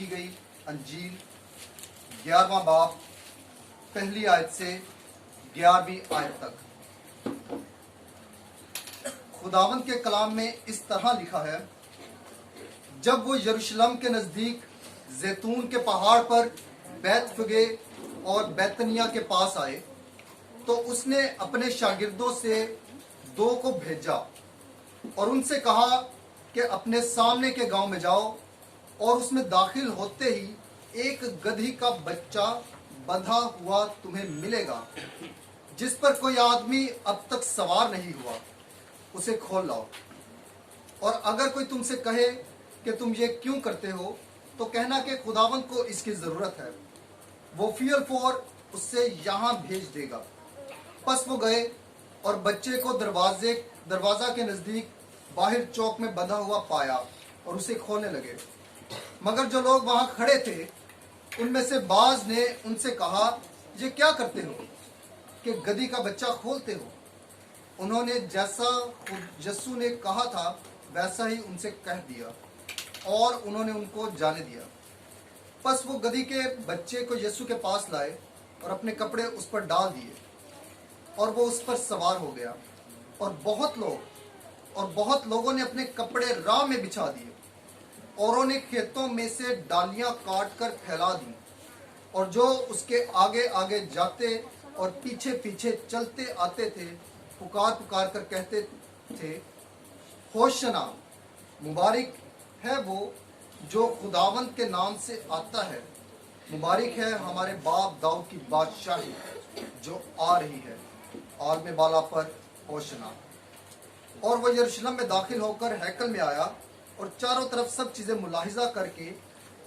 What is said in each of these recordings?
लिखी गई अंजील 11वां बाब पहली आयत से 11वीं आयत तक। खुदावंद के कलाम में इस तरह लिखा है, जब वो यरूशलेम के नजदीक जैतून के पहाड़ पर बैतफगे और बैतनिया के पास आए तो उसने अपने शागिर्दों से 2 को भेजा और उनसे कहा कि अपने सामने के गांव में जाओ और उसमें दाखिल होते ही एक गधी का बच्चा बंधा हुआ तुम्हें मिलेगा जिस पर कोई आदमी अब तक सवार नहीं हुआ, उसे खोल लाओ। और अगर कोई तुमसे कहे कि तुम ये क्यों करते हो तो कहना कि खुदावंद को इसकी जरूरत है, वो फियर फॉर उससे यहाँ भेज देगा। बस वो गए और बच्चे को दरवाजा के नजदीक बाहर चौक में बंधा हुआ पाया और उसे खोलने लगे। मगर जो लोग वहां खड़े थे उनमें से बाज ने उनसे कहा, ये क्या करते हो कि गधी का बच्चा खोलते हो? उन्होंने जैसा यस्सु ने कहा था वैसा ही उनसे कह दिया और उन्होंने उनको जाने दिया। बस वो गधी के बच्चे को यस्सु के पास लाए और अपने कपड़े उस पर डाल दिए और वो उस पर सवार हो गया। और बहुत लोगों ने अपने कपड़े राह में बिछा दिए। औरों ने खेतों में से डालियां काट कर फैला दी और जो उसके आगे आगे जाते और पीछे पीछे चलते आते थे पुकार पुकार कर कहते थे, होशना, मुबारक है वो जो खुदावंद के नाम से आता है, मुबारक है हमारे बाप दाऊद की बादशाही जो आ रही है, आलमे बाला पर होशना। और वह यरूशलेम में दाखिल होकर हैकल में आया और चारों तरफ सब चीजें मुलाहिजा करके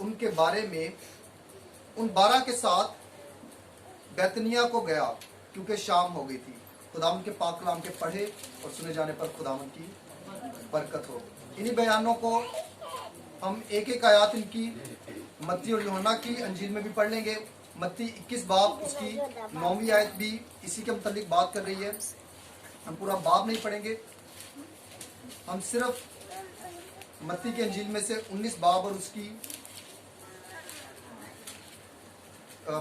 उनके बारे में उन 12 के साथ बैतनिया को गया, क्योंकि शाम हो गई थी। खुदावंद के पाक कलाम के पढ़े और सुने जाने पर खुदावंद की बरकत हो। इन्हीं बयानों को हम एक एक आयत इनकी मत्ती और यूहन्ना की अंजील में भी पढ़ लेंगे। मत्ती 21 बाब उसकी 9वीं आयत भी इसी के मुतालिक बात कर रही है। हम पूरा बाब नहीं पढ़ेंगे, हम सिर्फ मत्ती की अंजील में से 19 बाब और उसकी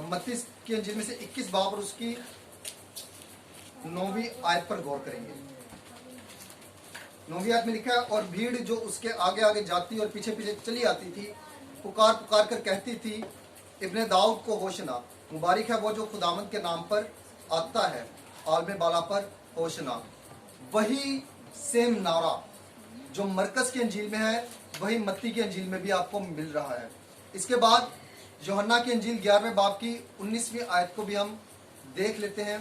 मत्ती की अंजील में से 21 बाब और उसकी 9वीं आयत पर गौर करेंगे। 9वीं आयत में लिखा है, और भीड़ जो उसके आगे आगे जाती और पीछे पीछे चली आती थी पुकार पुकार कर कहती थी, इब्ने दाऊद को होशना, मुबारक है वो जो खुदावंद के नाम पर आता है, आलमे बाला पर होशना। वही सेम नारा जो मरकस की अंजील में है वही मत्ती की अंजील में भी आपको मिल रहा है। इसके बाद यूहन्ना की अंजील 11वें बाब की 19वीं आयत को भी हम देख लेते हैं।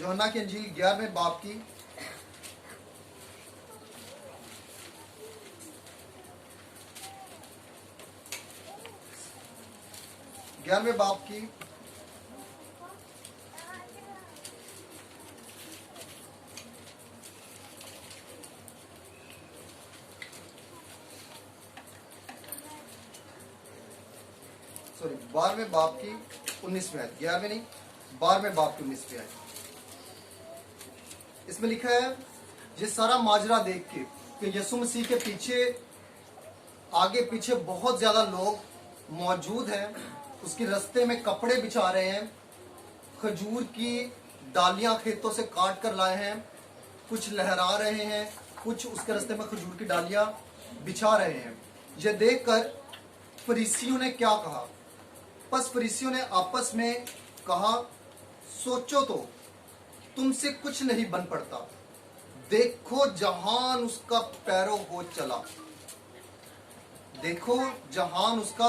यूहन्ना की अंजील 11वें बाब की 11वें बाब की 12वें बाब की 19वीं आयत, 11वें नहीं 12वें बाब की 19वीं आयत। इसमें लिखा है, ये सारा माजरा देख के कि यीशु मसीह के पीछे आगे पीछे बहुत ज्यादा लोग मौजूद हैं, उसके रास्ते में कपड़े बिछा रहे हैं, खजूर की डालियां खेतों से काट कर लाए हैं, कुछ लहरा रहे हैं, कुछ उसके रास्ते में खजूर की डालियां बिछा रहे हैं। यह देखकर फरीसियों ने क्या कहा? बस फरीसियों ने आपस में कहा, सोचो तो तुमसे कुछ नहीं बन पड़ता, देखो जहान उसका पैरों हो चला, देखो जहान उसका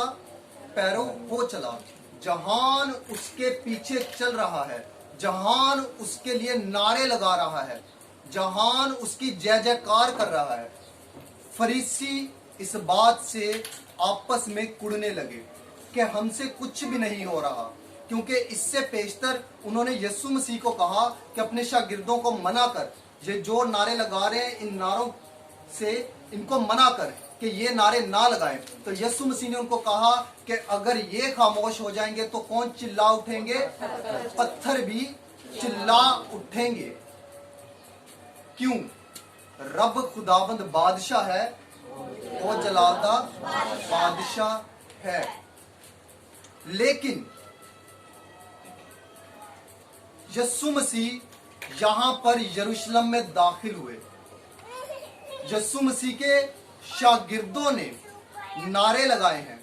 पैरों हो चला, जहान उसके पीछे चल रहा है, जहान उसके लिए नारे लगा रहा है, जहान उसकी जय जयकार कर रहा है। फरीसी इस बात से आपस में कुड़ने लगे कि हमसे कुछ भी नहीं हो रहा, क्योंकि इससे पेशतर उन्होंने यीशु मसीह को कहा कि अपने शागिर्दों को मना कर, ये जो नारे लगा रहे हैं इन नारों से इनको मना कर कि ये नारे ना लगाएं। तो यीशु मसीह ने उनको कहा कि अगर ये खामोश हो जाएंगे तो कौन चिल्ला उठेंगे? पत्थर भी चिल्ला उठेंगे। क्यों? रब खुदावंद बादशाह है वो जलालदा बादशाह है। लेकिन यीशु मसीह यहां पर यरूशलेम में दाखिल हुए। यीशु मसीह के शागिर्दों ने नारे लगाए हैं,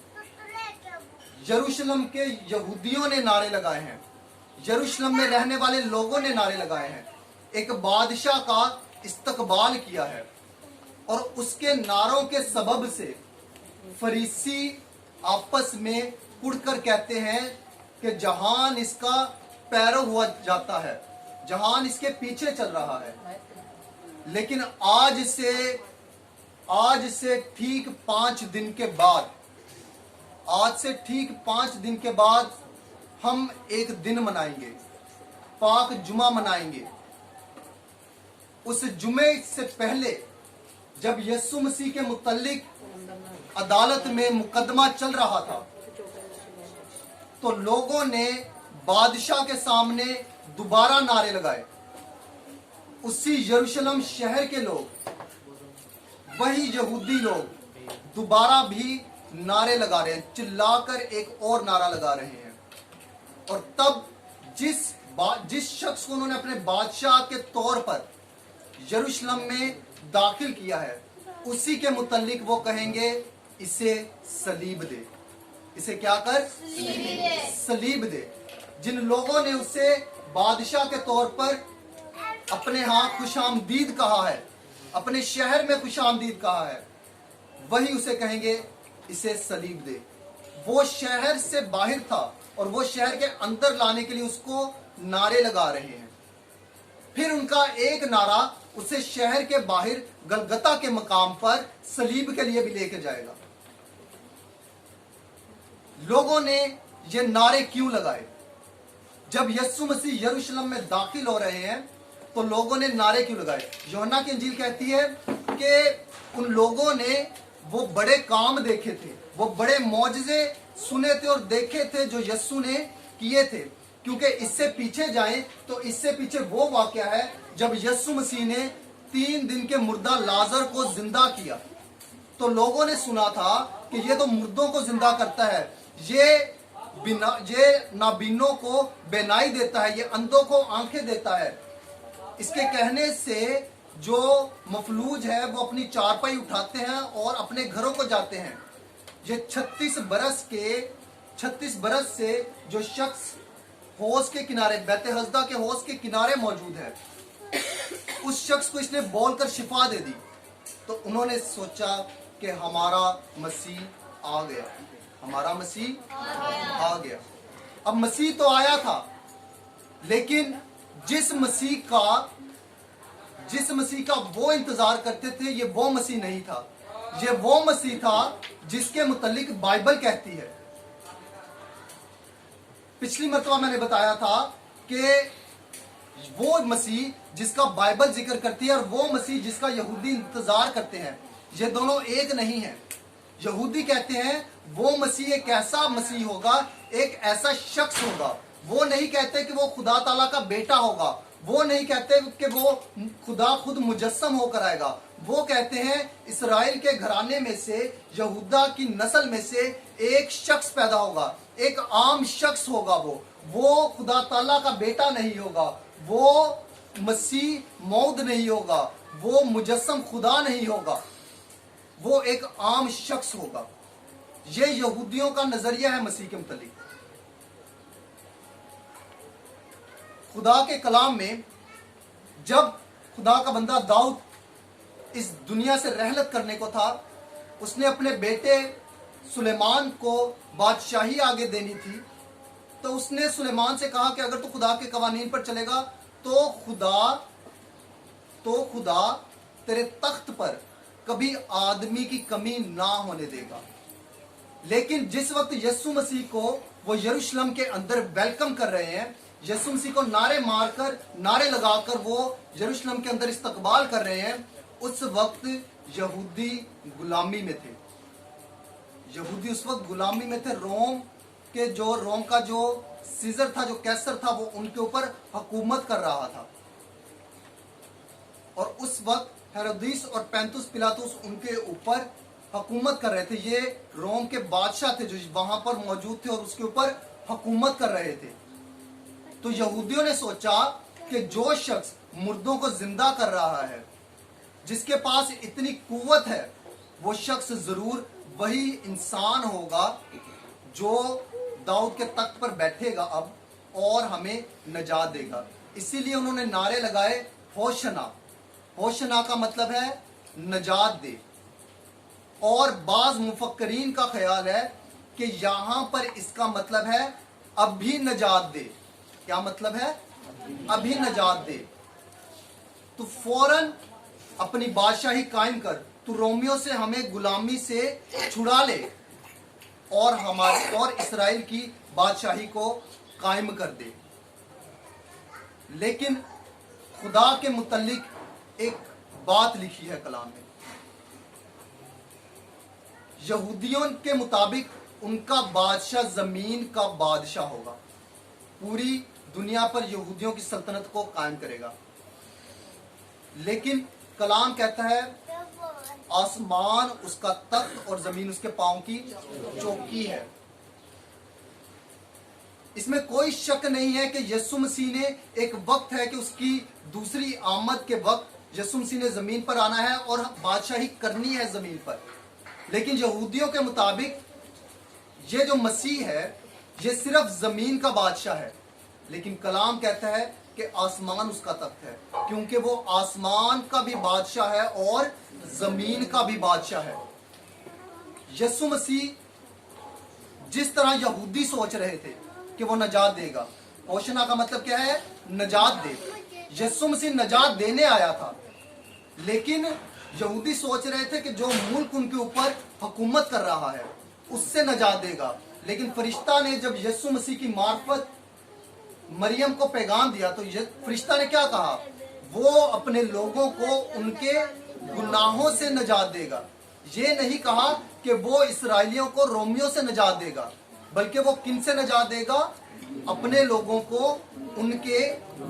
यरूशलेम के यहूदियों ने नारे लगाए हैं, यरूशलेम में रहने वाले लोगों ने नारे लगाए हैं, एक बादशाह का इस्तकबाल किया है। और उसके नारों के सबब से फरीसी आपस में उड़कर कहते हैं कि जहान इसका पैरों हुआ जाता है, जहान इसके पीछे चल रहा है। लेकिन आज से ठीक 5 दिन के बाद, आज से ठीक 5 दिन के बाद हम एक दिन मनाएंगे, पाक जुमा मनाएंगे। उस जुमे से पहले जब यीशु मसीह के मुतल्लिक अदालत में मुकदमा चल रहा था, तो लोगों ने बादशाह के सामने दोबारा नारे लगाए। उसी यरूशलेम शहर के लोग, वही यहूदी लोग दोबारा भी नारे लगा रहे हैं, चिल्लाकर एक और नारा लगा रहे हैं। और तब जिस शख्स को उन्होंने अपने बादशाह के तौर पर यरूशलेम में दाखिल किया है, उसी के मुतल्लिक वो कहेंगे, इसे सलीब दे। इसे क्या कर? सलीब दे। जिन लोगों ने उसे बादशाह के तौर पर अपने यहाँ खुशामदीद कहा है, अपने शहर में खुशामदीद कहा है, वही उसे कहेंगे, इसे सलीब दे। वो शहर से बाहर था और वो शहर के अंदर लाने के लिए उसको नारे लगा रहे हैं। फिर उनका एक नारा उसे शहर के बाहर गलगता के मकाम पर सलीब के लिए भी लेके जाएगा। लोगों ने ये नारे क्यों लगाए? जब यीशु मसीह यरूशलेम में दाखिल हो रहे हैं तो लोगों ने नारे क्यों लगाए? यूहन्ना की इंजील कहती है कि उन लोगों ने वो बड़े काम देखे थे, वो बड़े मौजज़े सुने थे और देखे थे जो यीशु ने किए थे। क्योंकि इससे पीछे जाएं तो इससे पीछे वो वाकया है जब यीशु मसीह ने 3 दिन के मुर्दा लाजर को जिंदा किया। तो लोगों ने सुना था कि ये तो मुर्दों को जिंदा करता है, ये नाबीनों को बेनाई देता है, ये अंधों को आंखें देता है। इसके कहने से जो मफलूज है वो अपनी चारपाई उठाते हैं और अपने घरों को जाते हैं। ये 36 बरस से जो शख्स हौज के किनारे, बैतहसदा के हौज के किनारे मौजूद है, उस शख्स को इसने बोलकर शिफा दे दी। तो उन्होंने सोचा कि हमारा मसीह आ गया, हमारा मसीह आ गया। अब मसीह तो आया था, लेकिन जिस मसीह का वो इंतजार करते थे, ये वो मसीह नहीं था। ये वो मसीह था जिसके मुतल्लिक बाइबल कहती है। पिछली मर्तबा मैंने बताया था कि वो मसीह जिसका बाइबल जिक्र करती है और वो मसीह जिसका यहूदी इंतजार करते हैं, ये दोनों एक नहीं है। यहूदी कहते हैं वो मसीह एक ऐसा मसीह होगा, एक ऐसा शख्स होगा। वो नहीं कहते कि वो खुदा ताला का बेटा होगा, वो नहीं कहते कि वो खुदा खुद मुजस्सम होकर आएगा। वो कहते हैं इस्राएल के घराने में से, यहूदा की नस्ल में से एक शख्स पैदा होगा, एक आम शख्स होगा। वो खुदा ताला का बेटा नहीं होगा, वो मसीह मौद नहीं होगा, वो मुजस्सम खुदा नहीं होगा, वो एक आम शख्स होगा। ये यहूदियों का नजरिया है मसीह के मुतालिक। खुदा के कलाम में जब खुदा का बंदा दाऊद इस दुनिया से रहलत करने को था, उसने अपने बेटे सुलेमान को बादशाही आगे देनी थी। तो उसने सुलेमान से कहा कि अगर तू खुदा के कवानीन पर चलेगा तो खुदा तेरे तख्त पर कभी आदमी की कमी ना होने देगा। लेकिन जिस वक्त यीशु मसीह को वो यरूशलेम के अंदर वेलकम कर रहे हैं, यीशु मसीह को नारे लगाकर वो यरूशलेम के अंदर इस्तकबाल कर रहे हैं, उस वक्त यहूदी गुलामी में थे। यहूदी उस वक्त गुलामी में थे। रोम का जो सीजर था, जो कैसर था, वो उनके ऊपर हुकूमत कर रहा था। और उस वक्त हेरोदिस और पैंतुस पिलातुस उनके ऊपर हुकूमत कर रहे थे। ये रोम के बादशाह थे जो वहां पर मौजूद थे और उसके ऊपर हुकूमत कर रहे थे। तो यहूदियों ने सोचा कि जो शख्स मुर्दों को जिंदा कर रहा है, जिसके पास इतनी कुव्वत है, वो शख्स जरूर वही इंसान होगा जो दाऊद के तख्त पर बैठेगा अब और हमें नजात देगा। इसीलिए उन्होंने नारे लगाए, होशना। होशना का मतलब है नजात दे। और बाज मुफक्करीन का ख्याल है कि यहां पर इसका मतलब है अभी नजात दे। क्या मतलब है? अभी नजात दे। तो फौरन अपनी बादशाही कायम कर, तू रोमियों से हमें गुलामी से छुड़ा ले और हमारे और इसराइल की बादशाही को कायम कर दे। लेकिन खुदा के मुतल्लिक एक बात लिखी है कलाम में। यहूदियों के मुताबिक उनका बादशाह जमीन का बादशाह होगा, पूरी दुनिया पर यहूदियों की सल्तनत को कायम करेगा। लेकिन कलाम कहता है आसमान उसका तख्त और जमीन उसके पांव की चौकी है। इसमें कोई शक नहीं है कि यीशु मसीह ने एक वक्त है कि उसकी दूसरी आमद के वक्त यीशु मसीह ने जमीन पर आना है और बादशाही करनी है जमीन पर। लेकिन यहूदियों के मुताबिक ये जो मसीह है ये सिर्फ जमीन का बादशाह है। लेकिन कलाम कहता है कि आसमान उसका तख्त है, क्योंकि वो आसमान का भी बादशाह है और जमीन का भी बादशाह है। यीशु मसीह जिस तरह यहूदी सोच रहे थे कि वो नजात देगा, होशना का मतलब क्या है? नजात दे। यीशु मसीह नजात देने आया था, लेकिन यहूदी सोच रहे थे कि जो मुल्क उनके ऊपर हुकूमत कर रहा है उससे नजात देगा। लेकिन फरिश्ता ने जब यीशु मसीह की मार्फत मरियम को पैगाम दिया तो फरिश्ता ने क्या कहा? वो अपने लोगों को उनके गुनाहों से नजात देगा। ये नहीं कहा कि वो इसराइलियों को रोमियों से नजात देगा, बल्कि वो किन से नजात देगा? अपने लोगों को उनके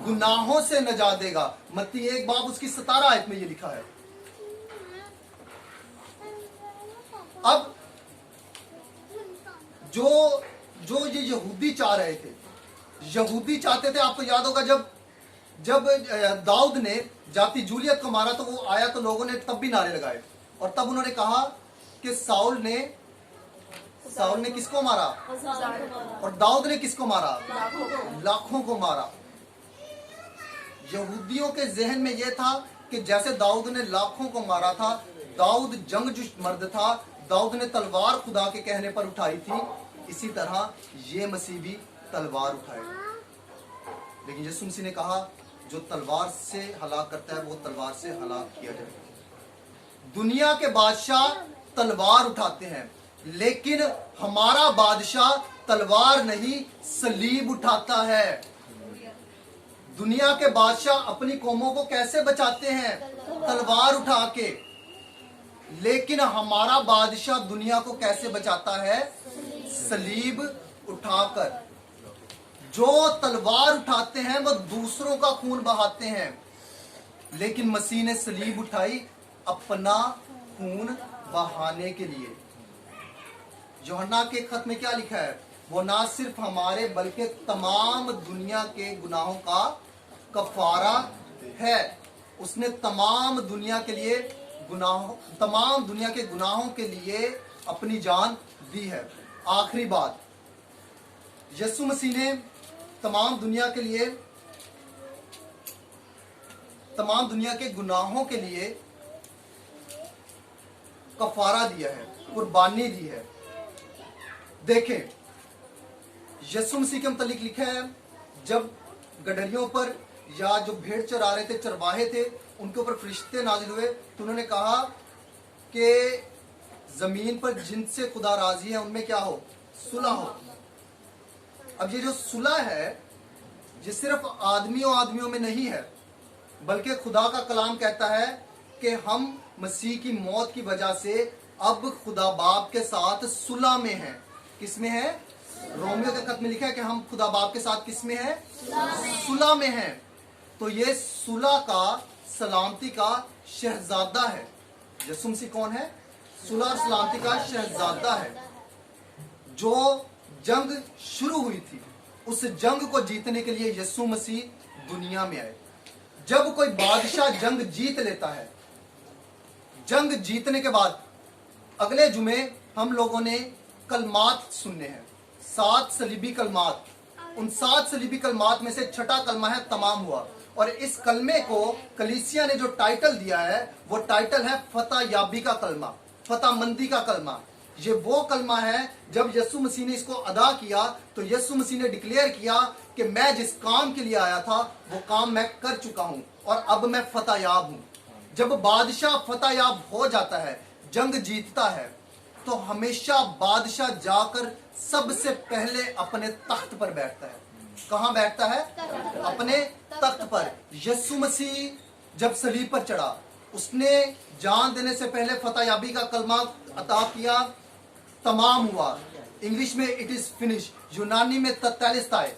गुनाहों से नजात देगा। मत्ती 1 बाब उसकी 17 आयत में ये लिखा है। अब जो ये यहूदी चाह रहे थे, यहूदी चाहते थे, आपको याद होगा जब दाऊद ने जाति जूलियत को मारा तो वो आया तो लोगों ने तब भी नारे लगाए और तब उन्होंने कहा कि साउल ने किसको मारा और दाऊद ने किसको मारा? लाखों को मारा। यहूदियों के जहन में यह था कि जैसे दाऊद ने लाखों को मारा था, दाऊद जंगजुश मर्द था, दाऊद ने तलवार खुदा के कहने पर उठाई थी, इसी तरह ये मसीह भी तलवार उठाएगा। लेकिन यीशु मसीह ने कहा जो तलवार से हलाक करता है वो तलवार से हलाक किया जाएगा। दुनिया के बादशाह तलवार उठाते हैं, लेकिन हमारा बादशाह तलवार नहीं सलीब उठाता है। दुनिया के बादशाह अपनी कौमों को कैसे बचाते हैं? तलवार उठा के। लेकिन हमारा बादशाह दुनिया को कैसे बचाता है? सलीब उठाकर। जो तलवार उठाते हैं वो दूसरों का खून बहाते हैं, लेकिन मसीह ने सलीब उठाई अपना खून बहाने के लिए। यूहन्ना के खत में क्या लिखा है? वो ना सिर्फ हमारे बल्कि तमाम दुनिया के गुनाहों का कफारा है। उसने तमाम दुनिया के गुनाहों के लिए अपनी जान दी है। आखिरी बात, यीशु मसीह ने तमाम दुनिया के गुनाहों के लिए कफारा दिया है, कुर्बानी दी है। देखें, यीशु मसीह के मुतालिक लिखा है, जब गडरियों पर या जो भेड़ चरा रहे थे, चरवाहे थे, उनके ऊपर फरिश्ते नाजिल हुए तो उन्होंने कहा कि जमीन पर जिनसे खुदा राजी है उनमें क्या हो? सुलह हो। अब ये जो सुलह है ये सिर्फ आदमियों में नहीं है, बल्कि खुदा का कलाम कहता है कि हम मसीह की मौत की वजह से अब खुदा बाप के साथ सुलह में हैं। किस में है? रोमियो के खत में लिखा है कि हम खुदा बाप के साथ किस में है? सुलह में हैं। तो ये सुलह का, सलामती का शहजादा है। यीशु मसीह कौन है? सुलह और सलामती का शहजादा है। जो जंग शुरू हुई थी, उस जंग को जीतने के लिए यीशु मसीह दुनिया में आए। जब कोई बादशाह जंग जीत लेता है, जंग जीतने के बाद अगले जुमे हम लोगों ने कलमात सुनने हैं, 7 सलीबी कलमात। उन 7 सलीबी कलमात में से छठा कलमा है तमाम हुआ। और इस कलमे को कलीसिया ने जो टाइटल दिया है, वो टाइटल है फतह याबी का कलमा, फतह मंदी का कलमा। ये वो कलमा है, जब यीशु मसीह ने इसको अदा किया तो यीशु मसीह ने डिक्लेयर किया कि मैं जिस काम के लिए आया था वो काम मैं कर चुका हूं और अब मैं फतह याब हूं। जब बादशाह फतह याब हो जाता है, जंग जीतता है, तो हमेशा बादशाह जाकर सबसे पहले अपने तख्त पर बैठता है। कहां बैठता है? अपने तख्त पर। यीशु मसीह जब सलीब पर चढ़ा, उसने जान देने से पहले फतह याबी का कलमा अता किया, तमाम हुआ। इंग्लिश में इट इज फिनिश, यूनानी में तत्तालिस्ताए।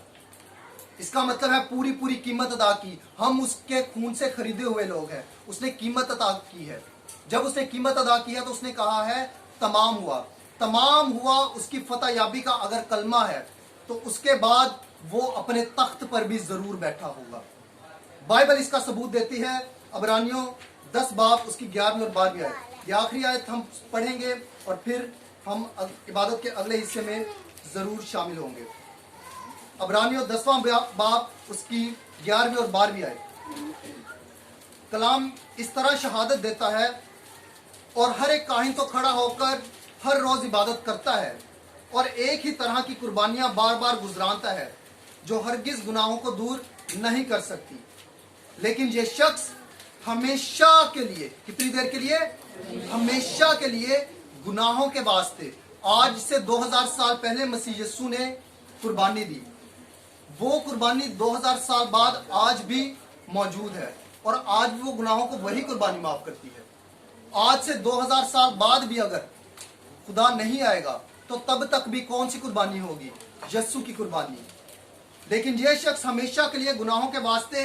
इसका मतलब है पूरी पूरी कीमत अदा की। हम उसके खून से खरीदे हुए लोग हैं। उसने कीमत अदा की है। जब उसने कीमत अदा किया तो उसने कहा है तमाम हुआ। तमाम हुआ उसकी फतह याबी का अगर कलमा है, तो उसके बाद वो अपने तख्त पर भी जरूर बैठा होगा। बाइबल इसका सबूत देती है। अबरानियों 10 बाब उसकी 11वीं और 12वीं आयत। ये आखिरी आयत हम पढ़ेंगे और फिर हम इबादत के अगले हिस्से में जरूर शामिल होंगे। अबरानियों 10वां बाब उसकी 11वीं और 12वीं आयत। कलाम इस तरह शहादत देता है, और हर एक काहिन तो खड़ा होकर हर रोज इबादत करता है और एक ही तरह की कुर्बानियां बार बार गुजरानता है, जो हरगिज गुनाहों को दूर नहीं कर सकती। लेकिन ये शख्स हमेशा के लिए, कितनी देर के लिए? हमेशा के लिए गुनाहों के वास्ते आज से 2000 साल पहले मसीह यीशु ने कुर्बानी दी। वो कुर्बानी 2000 साल बाद आज भी मौजूद है और आज भी वो गुनाहों को वही कुर्बानी माफ करती है। आज से 2000 साल बाद भी अगर खुदा नहीं आएगा तो तब तक भी कौन सी कुर्बानी होगी? यीशु की कुर्बानी। लेकिन यह शख्स हमेशा के लिए गुनाहों के वास्ते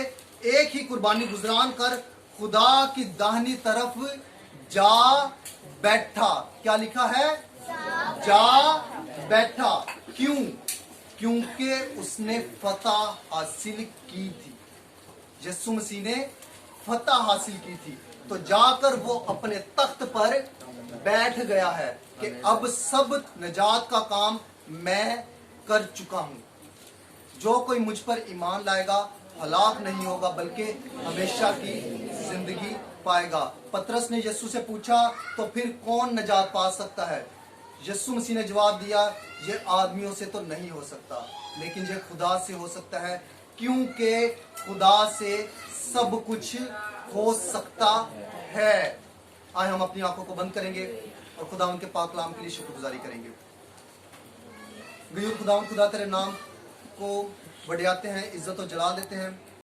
एक ही कुर्बानी गुजरान कर खुदा की दाहिनी तरफ जा बैठा। क्या लिखा है? जा बैठा। क्यों? क्योंकि उसने फतह हासिल की थी। यीशु मसीह ने फतह हासिल की थी, तो जाकर वो अपने तख्त पर बैठ गया है कि अब सब निजात का काम मैं कर चुका हूं। जो कोई मुझ पर ईमान लाएगा हलाक नहीं होगा, बल्कि हमेशा की जिंदगी पाएगा। पतरस ने यीशु से पूछा, तो फिर कौन निजात पा सकता है? यीशु मसीह ने जवाब दिया, ये आदमियों से तो नहीं हो सकता, लेकिन ये खुदा से हो सकता है, क्योंकि खुदा से सब कुछ हो सकता है। आए हम अपनी आंखों को बंद करेंगे और खुदा उनके पाक कलाम के लिए शुक्रगुजारी करेंगे। गयूर खुदा तेरे नाम को बढ़ियाते हैं, इज्जत और जलाल देते हैं।